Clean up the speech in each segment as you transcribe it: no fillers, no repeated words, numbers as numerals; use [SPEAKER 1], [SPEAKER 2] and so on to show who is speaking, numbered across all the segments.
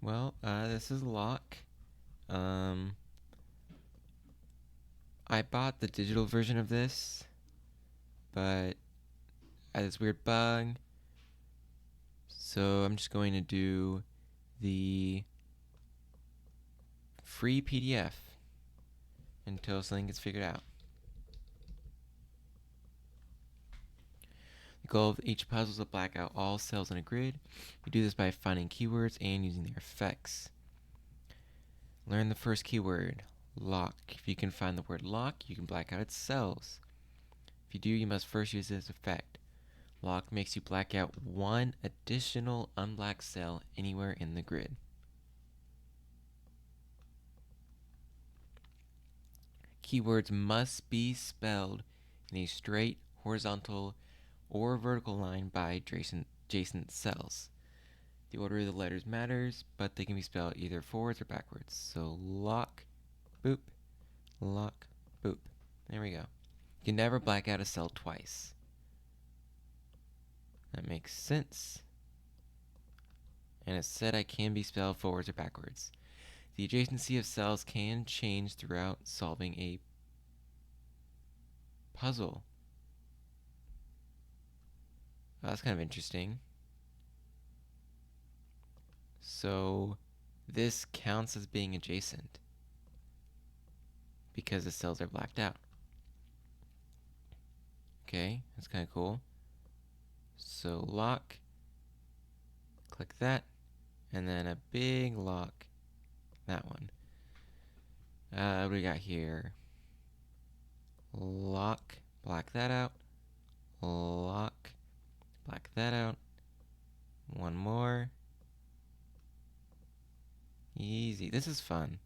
[SPEAKER 1] Well, this is Lock. Um, I bought the digital version of this, but I had this weird bug, so I'm just going to do the free PDF until something gets figured out. The goal of each puzzle is to black out all cells in a grid. You do this by finding keywords and using their effects. Learn the first keyword, lock. If you can find the word lock, you can black out its cells. If you do, you must first use this effect. Lock makes you black out one additional unblacked cell anywhere in the grid. Keywords must be spelled in a straight, horizontal, or vertical line by adjacent cells. The order of the letters matters, but they can be spelled either forwards or backwards. So lock, boop, lock, boop. There we go. You can never black out a cell twice. That makes sense. And it said I can be spelled forwards or backwards. The adjacency of cells can change throughout solving a puzzle. Oh, that's kind of interesting. So this counts as being adjacent because the cells are blacked out. Okay, that's kind of cool. So lock, click that, and then a big lock, that one. What do we got here? Lock, black that out, lock, black that out, one more. Easy, this is fun.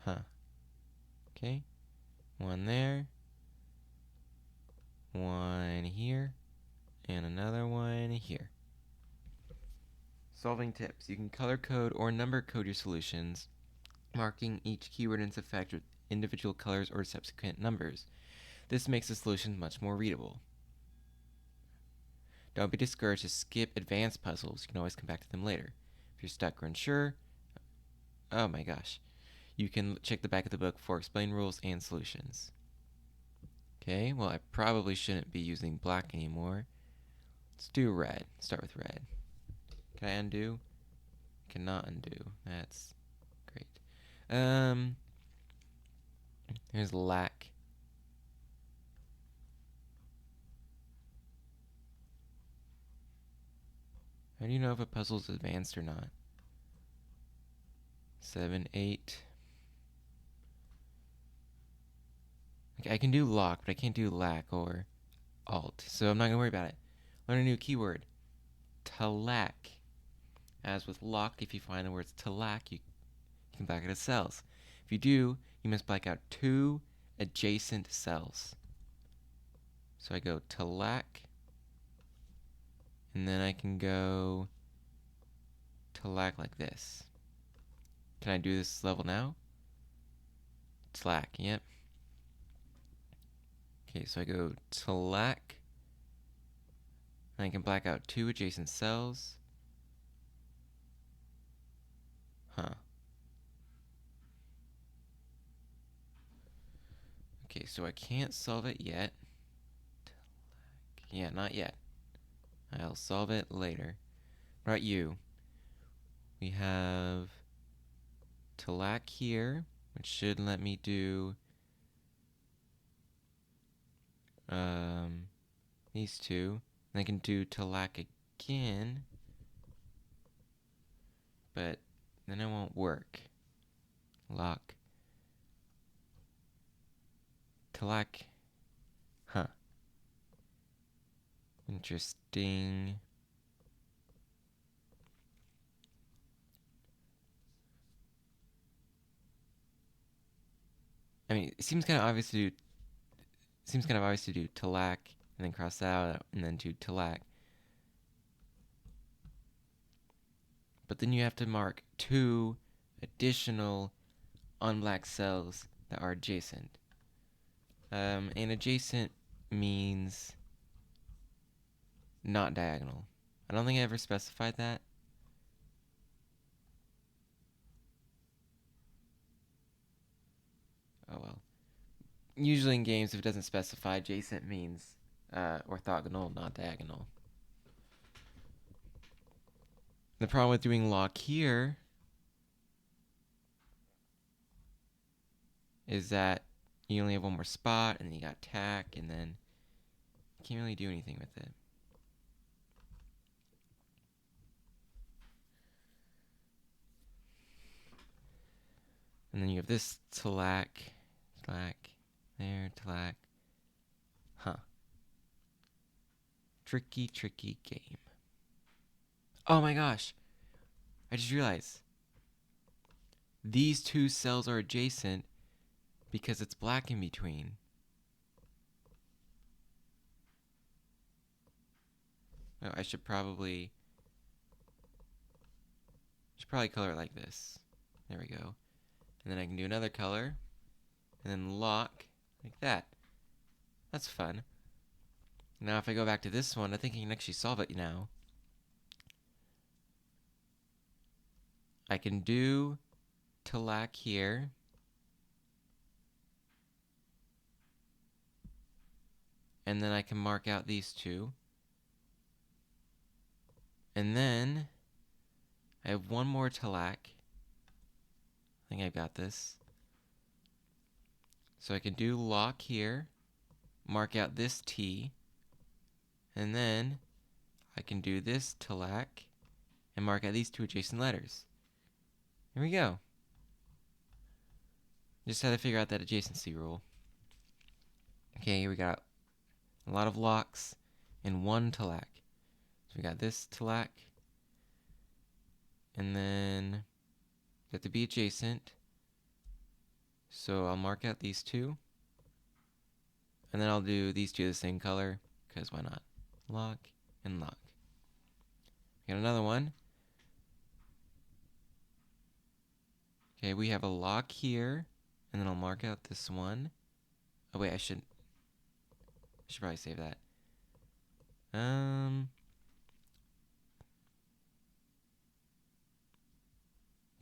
[SPEAKER 1] Huh. Okay, one there, one here, and another one here. Solving tips. You can color code or number code your solutions, marking each keyword and its effect with individual colors or subsequent numbers. This makes the solutions much more readable. Don't be discouraged to skip advanced puzzles. You can always come back to them later. If you're stuck or unsure, oh my gosh, you can check the back of the book for explain rules and solutions. Okay, well, I probably shouldn't be using black anymore. Let's do red. Start with red. Can I undo? Cannot undo. That's great. Here's lack. How do you know if a puzzle's advanced or not? 7, 8. Okay, I can do lock, but I can't do lack or alt, so I'm not gonna worry about it. Learn a new keyword. Talack. As with lock, if you find the words talack, you can black out its cells. If you do, you must black out 2 adjacent cells. So I go talack, and then I can go talack like this. Can I do this level now? Talack, yep. Okay, so I go talack, and I can black out 2 adjacent cells. Huh. Okay, so I can't solve it yet. Yeah, not yet. I'll solve it later. What about you? We have Talack here, which should let me do these two. And I can do Talack again, but then it won't work. Lock. Talack. Huh. Interesting. I mean, it seems kind of obvious to do. Seems kind of obvious to do Talack and then cross that out and then do Talack. But then you have to mark 2 additional unblacked cells that are adjacent. And adjacent means not diagonal. I don't think I ever specified that. Oh well. Usually in games, if it doesn't specify, adjacent means orthogonal, not diagonal. The problem with doing lock here is that you only have one more spot, and then you got tack, and then you can't really do anything with it. And then you have this tallac, there, tallac. Huh. Tricky, tricky game. Oh my gosh. I just realized. These two cells are adjacent because it's black in between. Oh, I should probably color it like this. There we go. And then I can do another color. And then lock like that. That's fun. Now if I go back to this one, I think I can actually solve it now. I can do tallac here. And then I can mark out these two. And then I have one more tallac. I think I've got this. So I can do lock here, mark out this T, and then I can do this tallac and mark out these two adjacent letters. Here we go. Just had to figure out that adjacency rule. Okay, here we got a lot of locks and one tallac. So we got this tallac, and then they have to be adjacent. So I'll mark out these two, and then I'll do these two the same color, because why not? Lock and lock. Got another one. Okay, we have a lock here, and then I'll mark out this one. Oh wait, I should probably save that.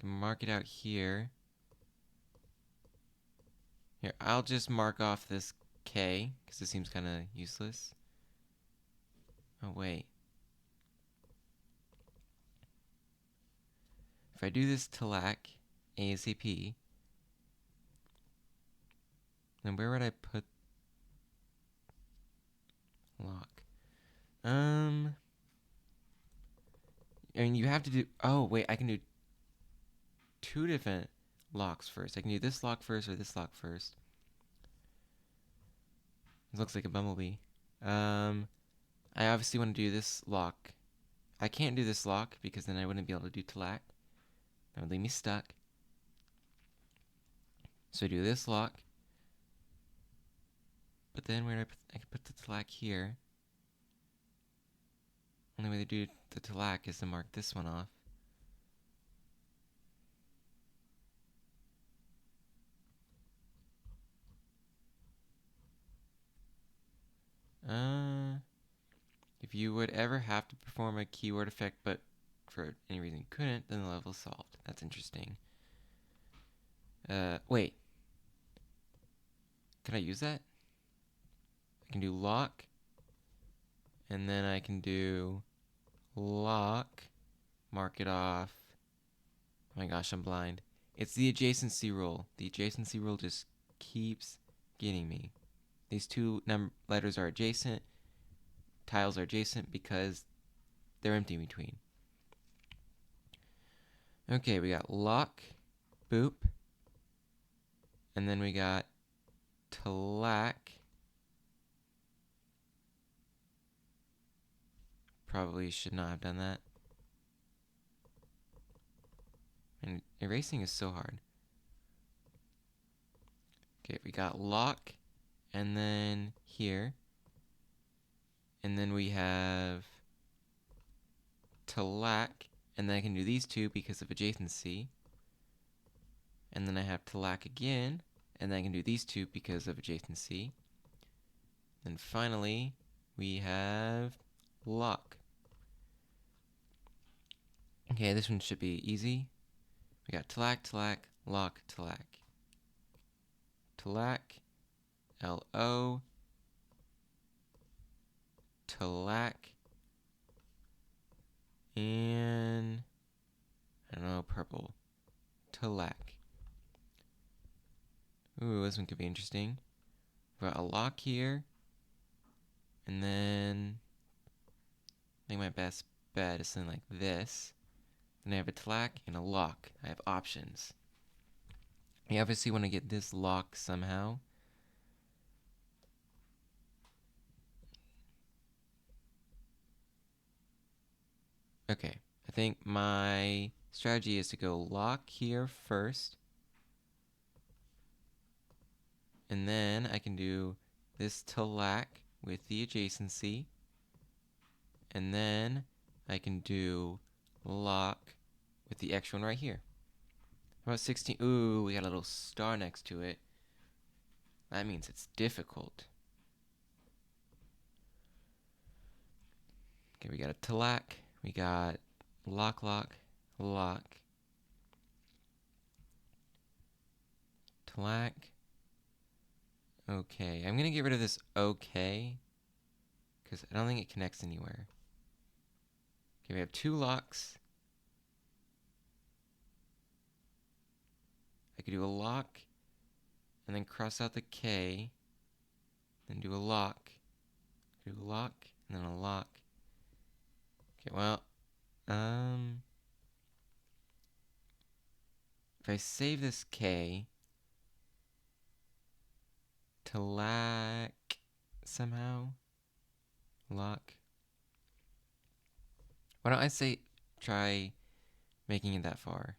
[SPEAKER 1] Mark it out here. Here, I'll just mark off this K, because it seems kind of useless. Oh wait. If I do this tallac ASAP, then where would I put lock? I mean, you have to do... Oh, wait, I can do two different locks first. I can do this lock first or this lock first. It looks like a bumblebee. I obviously want to do this lock. I can't do this lock because then I wouldn't be able to do tallac. That would leave me stuck. So I do this lock. But then where do I can put the tallac here. Only way to do the tallac is to mark this one off. If you would ever have to perform a keyword effect but for any reason couldn't, then the level's solved. That's interesting. Wait. Can I use that? I can do lock. And then I can do lock. Mark it off. Oh my gosh, I'm blind. It's the adjacency rule. The adjacency rule just keeps getting me. These two letters are adjacent. Tiles are adjacent because they're empty in between. Okay, we got lock, boop, and then we got tallac. Probably should not have done that. And erasing is so hard. Okay, we got lock, and then here. And then we have tallac, and then I can do these two because of adjacency. And then I have tallac again, And then I can do these two because of adjacency. And finally, we have lock. Okay, this one should be easy. We got tlac, tlac, lock, tlac. Tlac, L-O, tlac, and I don't know, purple. Tlac. Ooh, this one could be interesting. We've got a lock here, and then I think my best bet is something like this. Then I have a tlac and a lock. I have options. I obviously want to get this lock somehow. Okay, I think my strategy is to go lock here first. And then I can do this tlac with the adjacency. And then I can do lock with the extra one right here. How about 16? Ooh, we got a little star next to it. That means it's difficult. Okay, we got a tlac. We got lock, lock, lock. Tlac. Okay, I'm gonna get rid of this okay, because I don't think it connects anywhere. Okay, we have two locks. I could do a lock, and then cross out the K, then do a lock, do a lock, and then a lock. Okay, well, if I save this K, tlac somehow, lock. Why don't I say try making it that far?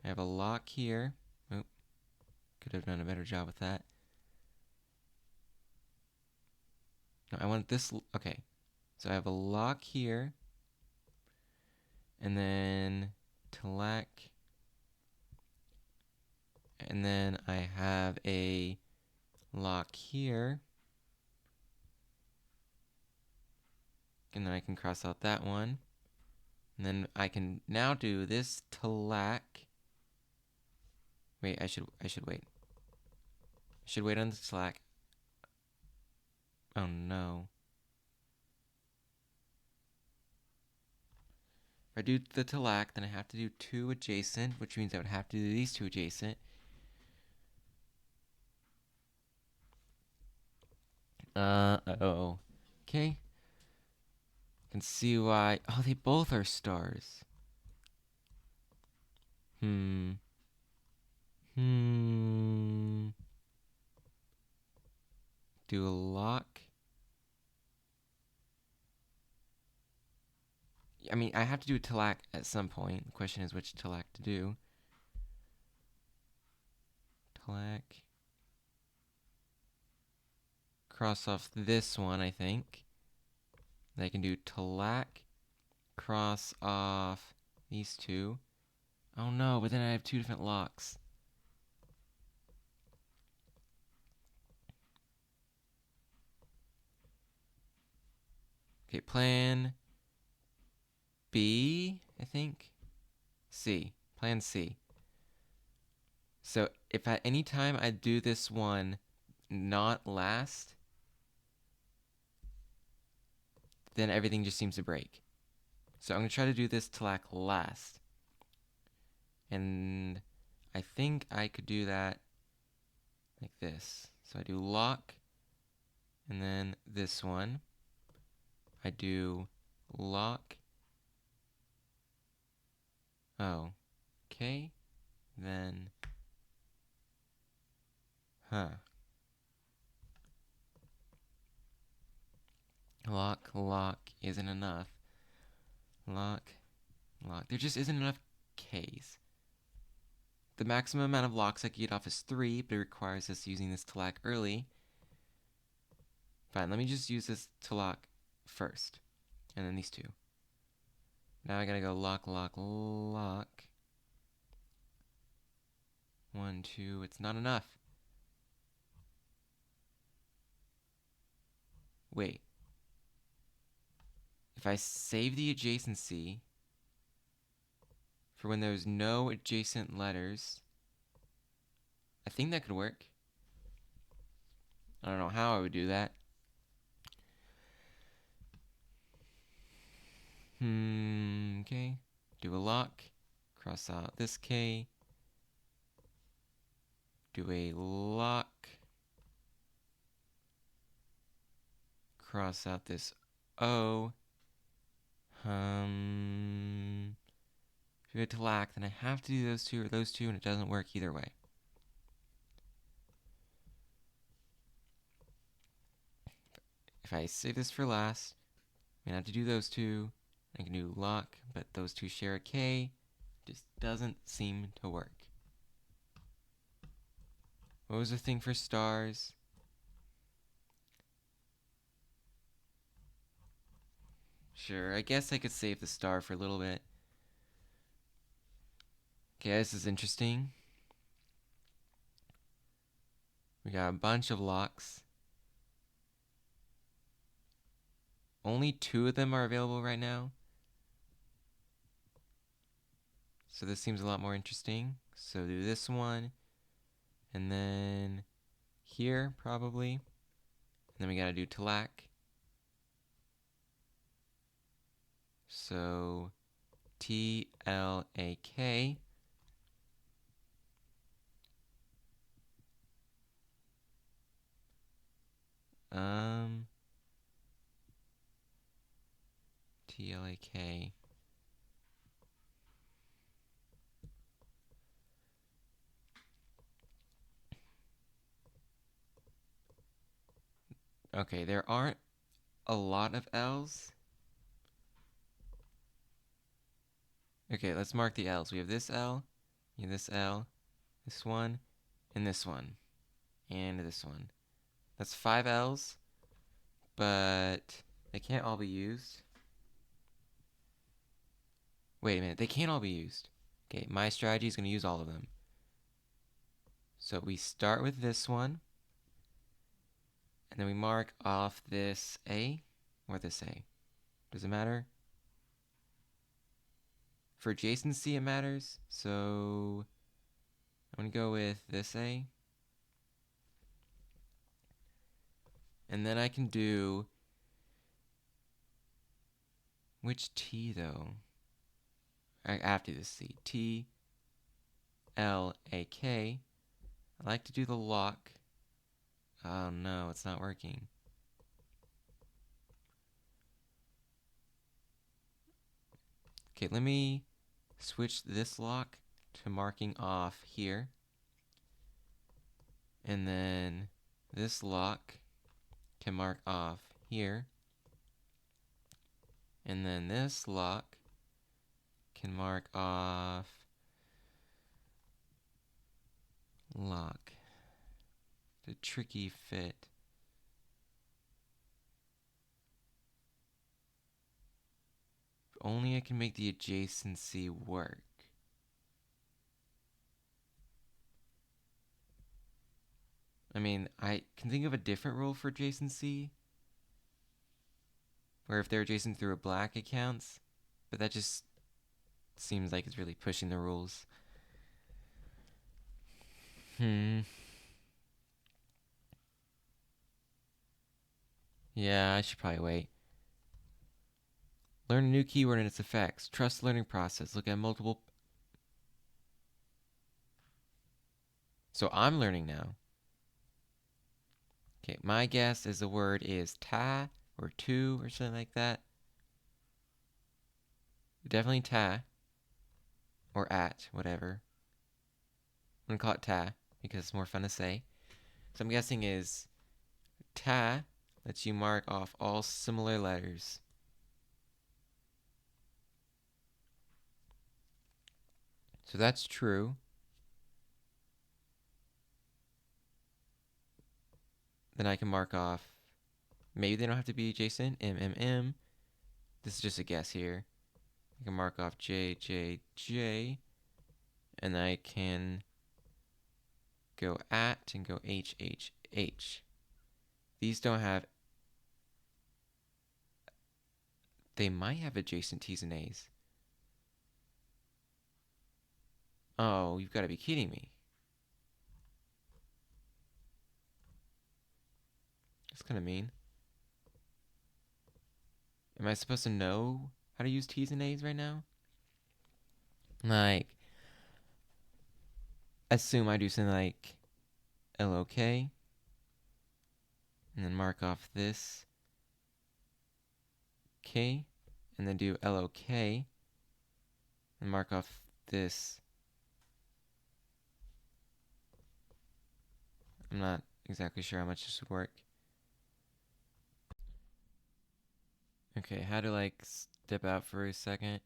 [SPEAKER 1] I have a lock here. Oh, could have done a better job with that. No, I want this. Okay, so I have a lock here, and then tlac, and then I have a lock here, and then I can cross out that one, and then I can now do this tlac. Wait, I should wait. I should wait on the tlac. Oh no. If I do the tlac, then I have to do two adjacent, which means I would have to do these two adjacent. Uh-oh. Okay. Can see why. Oh, they both are stars. Hmm. Do a lock. I mean, I have to do a tlac at some point. The question is which tlac to do. Tlac. Cross off this one, I think. Then I can do tlac. Cross off these two. Oh no, but then I have two different locks. Okay, plan B, I think. C. Plan C. So if at any time I do this one not last, then everything just seems to break. So I'm going to try to do this tlac last. And I think I could do that like this. So I do lock, and then this one. I do lock. Oh, okay. Then, lock, lock isn't enough. Lock, lock. There just isn't enough Ks. The maximum amount of locks I can get off is 3, but it requires us using this tlac early. Fine, let me just use this tlac first, and then these two. Now I gotta go lock, lock, lock. 1, 2, it's not enough. Wait. If I save the adjacency for when there's no adjacent letters, I think that could work. I don't know how I would do that. Okay. Do a lock. Cross out this K. Do a lock. Cross out this O. If we go to lack, then I have to do those two or those two, and it doesn't work either way. If I save this for last, I'm gonna have to do those two. I can do lock, but those two share a K. Just doesn't seem to work. What was the thing for stars? Sure, I guess I could save the star for a little bit. Okay, this is interesting. We got a bunch of locks. Only 2 of them are available right now. So this seems a lot more interesting. So do this one. And then here, probably. And then we gotta do Tlak. So TLAK. TLAK. Okay, there aren't a lot of L's. Okay, let's mark the L's. We have this L, this L, this one, and this one, and this one. That's 5 L's, but they can't all be used. Wait a minute, they can't all be used. Okay, my strategy is going to use all of them. So we start with this one, and then we mark off this A or this A. Does it matter? For adjacency, it matters. So I'm going to go with this A. And then I can do... Which T, though? I have to do this C. T, L, A, K. I like to do the lock. Oh no, it's not working. Okay, let me switch this lock to marking off here. And then this lock can mark off here. And then this lock can mark off lock. It's a tricky fit. If only I can make the adjacency work. I mean, I can think of a different rule for adjacency, where if they're adjacent through a black, it counts. But that just seems like it's really pushing the rules. Yeah, I should probably wait. Learn a new keyword and its effects. Trust the learning process. Look at multiple... So I'm learning now. Okay, my guess is the word is ta or tu or something like that. Definitely ta. Or at, whatever. I'm gonna call it ta because it's more fun to say. So I'm guessing is ta lets you mark off all similar letters. So that's true. Then I can mark off, maybe they don't have to be adjacent, M, M, M. This is just a guess here. I can mark off J, J, J. And I can go at and go H, H, H. These don't have, they might have adjacent T's and A's. Oh, you've got to be kidding me. That's kind of mean. Am I supposed to know how to use T's and A's right now? Like, assume I do something like LOK, and then mark off this K, and then do LOK, and mark off this. I'm not exactly sure how much this would work. Okay, how to like step out for a second?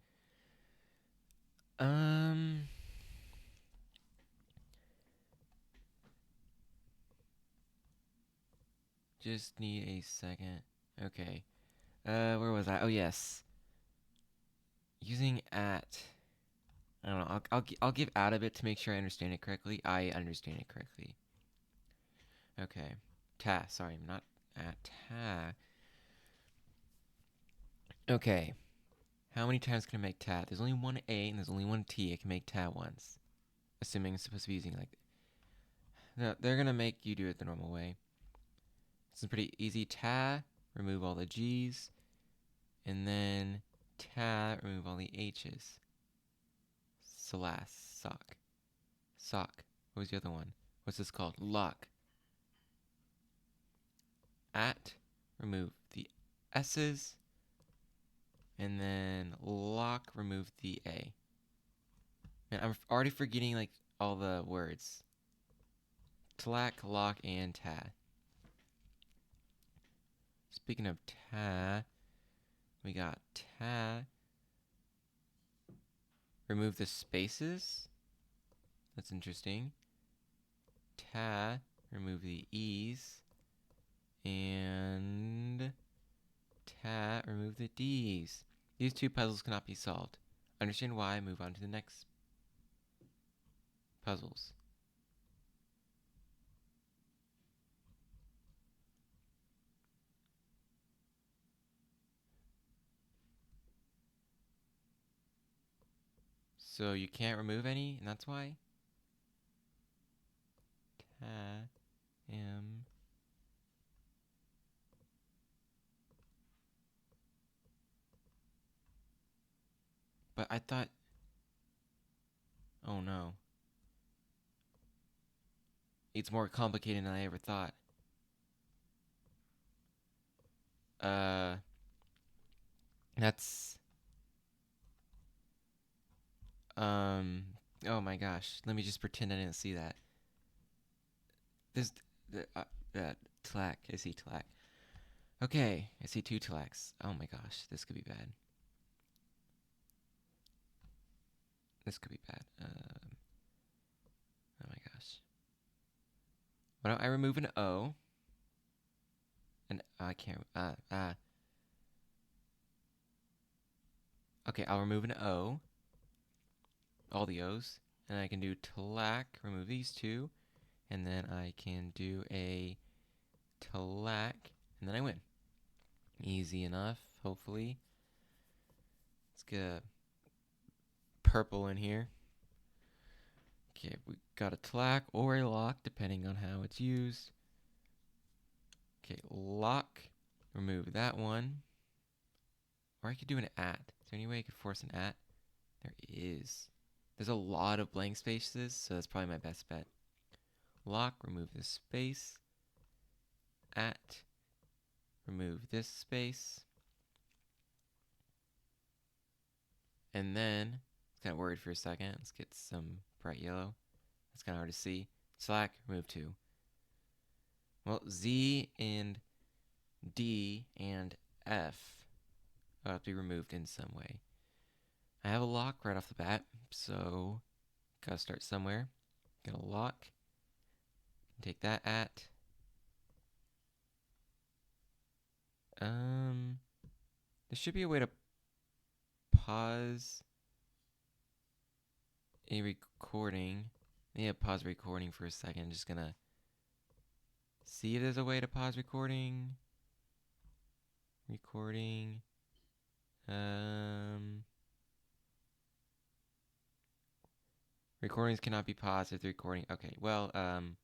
[SPEAKER 1] Just need a second. Okay. Where was I? Oh, yes. Using at. I don't know. I'll give out of it to make sure I understand it correctly. I understand it correctly. Okay. Ta. Sorry, not at. Ta. Okay. How many times can I make ta? There's only one A and there's only one T. I can make ta once. Assuming it's supposed to be using like. No, they're gonna make you do it the normal way. This is pretty easy. Ta. Remove all the G's. And then ta. Remove all the H's. Salas. Sock. Sock. What was the other one? What's this called? Lock. At. Remove the S's. And then lock. Remove the A. Man, I'm already forgetting like all the words. Tlack, lock, and ta. Speaking of ta, we got ta. Remove the spaces. That's interesting. Ta. Remove the E's. And ta. Remove the D's. These two puzzles cannot be solved. Understand why. Move on to the next puzzles. So you can't remove any, and that's why? Ta. M. But I thought... Oh no. It's more complicated than I ever thought. That's... Oh my gosh. Let me just pretend I didn't see that. This... Tlack. I see tlack. Okay. I see two tlacks. Oh my gosh. This could be bad. This could be bad. Oh my gosh. Why don't I remove an O? And I can't... Okay, I'll remove an O. All the O's. And I can do tlack. Remove these two. And then I can do a tlack. And then I win. Easy enough, hopefully. Let's get a purple in here. Okay, we got a tlack or a lock, depending on how it's used. Okay, lock. Remove that one. Or I could do an at. Is there any way I could force an at? There is. There's a lot of blank spaces, so that's probably my best bet. Lock, remove this space. At, remove this space. And then, got worried for a second. Let's get some bright yellow. That's kind of hard to see. Slack, remove 2. Well, Z and D and F have to be removed in some way. I have a lock right off the bat, so gotta start somewhere. Get a lock. Take that at. There should be a way to pause a recording Yeah, pause recording for a second. Just gonna see it as a way to pause recording. Recordings cannot be paused if the recording. Okay, well, I'm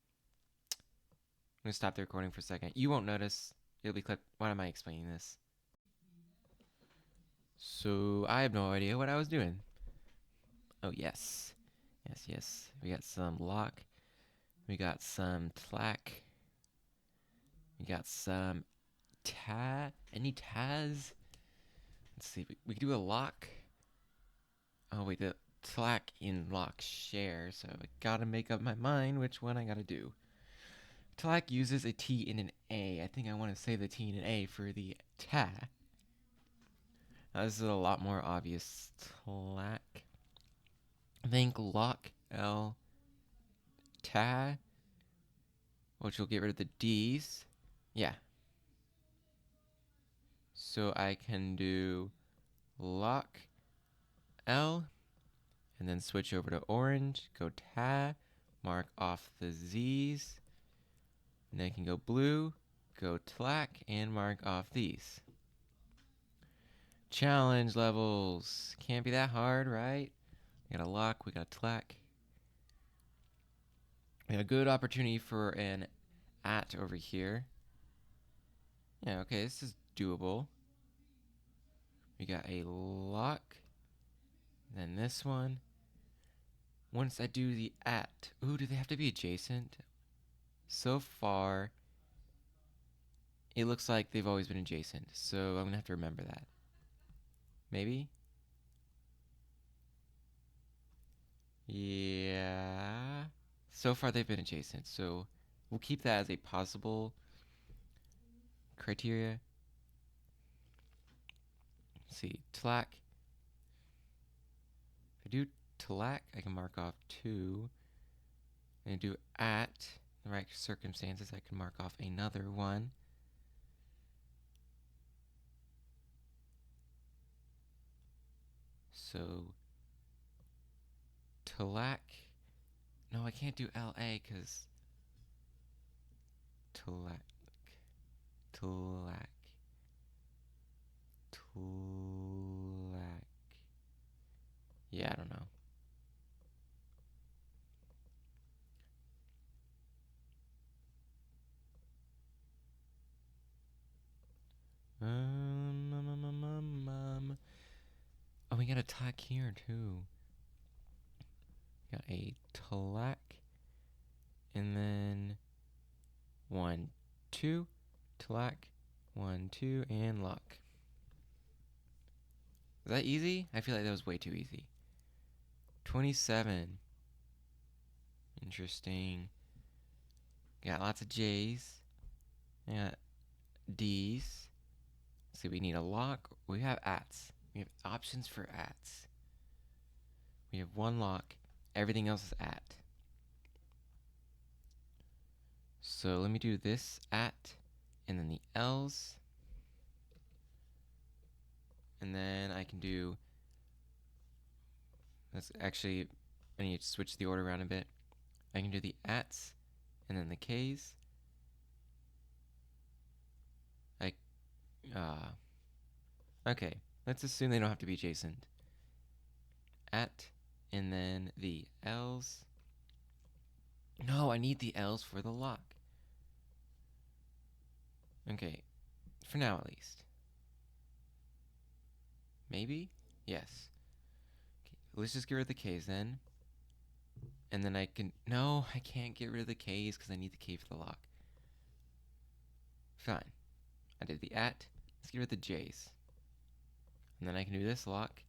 [SPEAKER 1] gonna stop the recording for a second. You won't notice. It'll be clipped. Why am I explaining this? So I have no idea what I was doing. Oh yes, yes. We got some lock. We got some tlack. We got some Any Taz? Let's see. We could do a lock. Oh wait, the tlack in lock share. So I gotta make up my mind which one I gotta do. Tlack uses a T and an A. I think I want to say the T and an A for the ta. Now, this is a lot more obvious. Tlack. I think lock L ta, which will get rid of the D's. Yeah. So I can do lock L and then switch over to orange, go ta, mark off the Z's, and then I can go blue, go tlack, and mark off these. Challenge levels. Can't be that hard, right? We got a lock, we got a tlack. We got a good opportunity for an at over here. Yeah, okay, this is doable. We got a lock, then this one. Once I do the at, ooh, do they have to be adjacent? So far, it looks like they've always been adjacent, so I'm gonna have to remember that. Maybe? Yeah. So far they've been adjacent, so we'll keep that as a possible criteria. Let's see, tlack. If I do tlack, I can mark off 2. And do at the right circumstances, I can mark off another 1. So tlack. No, I can't do LA because tlack. Tlack. Yeah, I don't know. Oh, we got a tlack here too. Got a tlack, and then 1, 2, tlack, 1, 2, and lock. Is that easy? I feel like that was way too easy. 27. Interesting. Got lots of J's. Got D's. Let's see, we need a lock. We have ats. We have options for ats. We have 1 lock. Everything else is at. So let me do this at, and then the L's. And then I can do, that's actually, I need to switch the order around a bit. I can do the ats, and then the K's. Okay, let's assume they don't have to be adjacent. At, and then the L's. No, I need the L's for the lock. Okay, for now at least. Maybe? Yes. Okay, let's just get rid of the K's then. And then I can, no, I can't get rid of the K's because I need the K for the lock. Fine. I did the at. Let's get rid of the J's. And then I can do this lock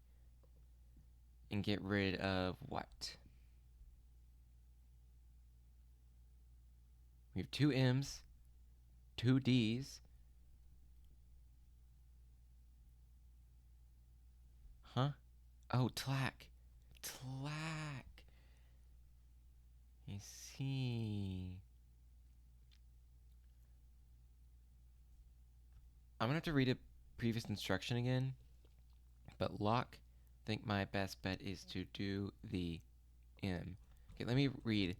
[SPEAKER 1] and get rid of what? We have 2 M's, 2 D's. Huh? Oh, tlack. Tlack. I see. I'm gonna have to read a previous instruction again. But lock, I think my best bet is to do the M. Okay, let me read.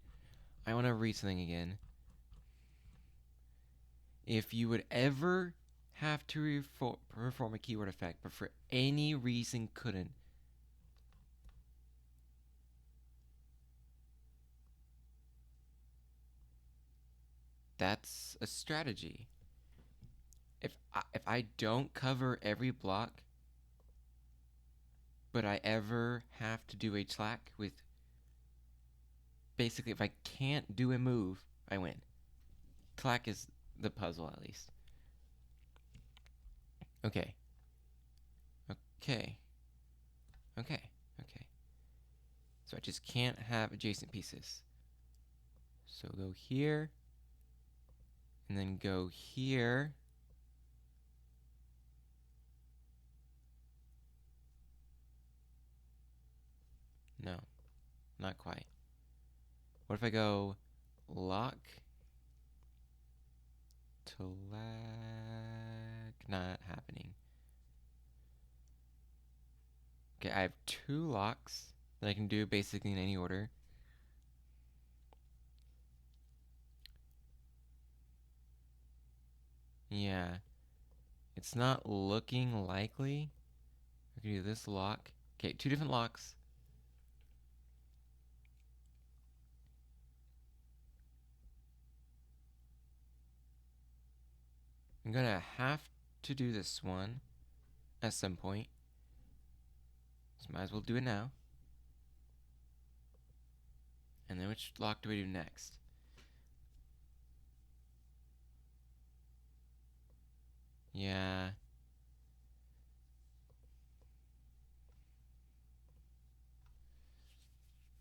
[SPEAKER 1] I want to read something again. If you would ever have to perform a keyword effect, but for any reason couldn't, that's a strategy. If I don't cover every block, but I ever have to do a slack with, basically, if I can't do a move, I win. Clack is the puzzle, at least. Okay. Okay. Okay. Okay. So I just can't have adjacent pieces. So go here, and then go here. No, not quite. What if I go lock to lag? Not happening. Okay, I have 2 locks that I can do basically in any order. Yeah, it's not looking likely. I can do this lock. Okay, 2 different locks. I'm gonna have to do this one at some point. So might as well do it now. And then which lock do I do next? Yeah.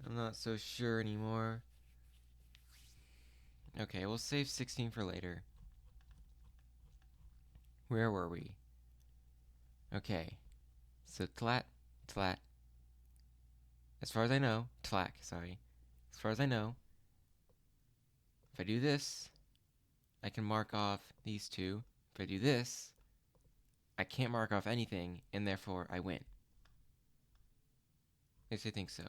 [SPEAKER 1] I'm not so sure anymore. Okay, we'll save 16 for later. Where were we? Okay. So tlat, tlat. As far as I know, tlack, sorry. As far as I know, if I do this, I can mark off these 2. If I do this, I can't mark off anything, and therefore I win. At least I think so.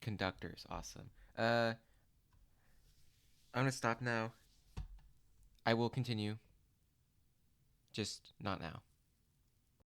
[SPEAKER 1] Conductors, awesome. I'm gonna stop now. I will continue. Just not now.